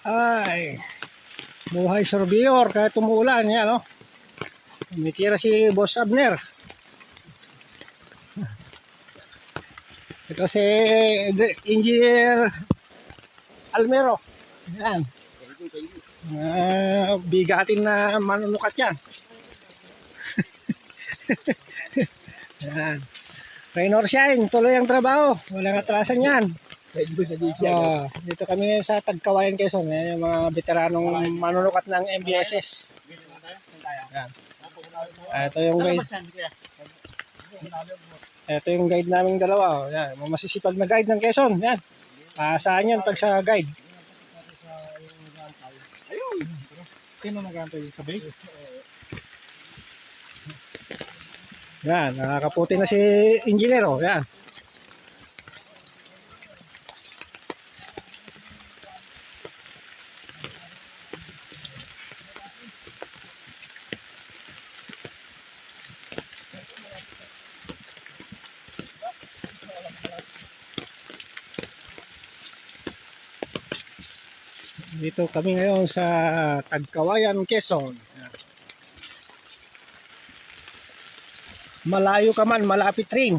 Ay, buhay surveyor kahit tumuulan yan, no? Tumitira si Boss Abner. Ito si Engineer Almero. Yan. Bigatin na manunukat yan. Yan. Rain or shine, tuloy ang trabaho. Walang atrasan yan. Dito kami sa Tagkawayan, Quezon. Yan yung mga veteranong manunukat ng MBSS. Yan. Ito yung guide. Ito yung guide naming dalawa. Yan. Masisipag na guide ng Quezon. Yan. Saan yan pag sa guide? Ayun. Sino nag-aantay sa base? Yan. Nakakaputi na si Engineer. Yan. Dito kami ngayon sa Tagkawayan, Quezon. Malayo ka man, malapit rin.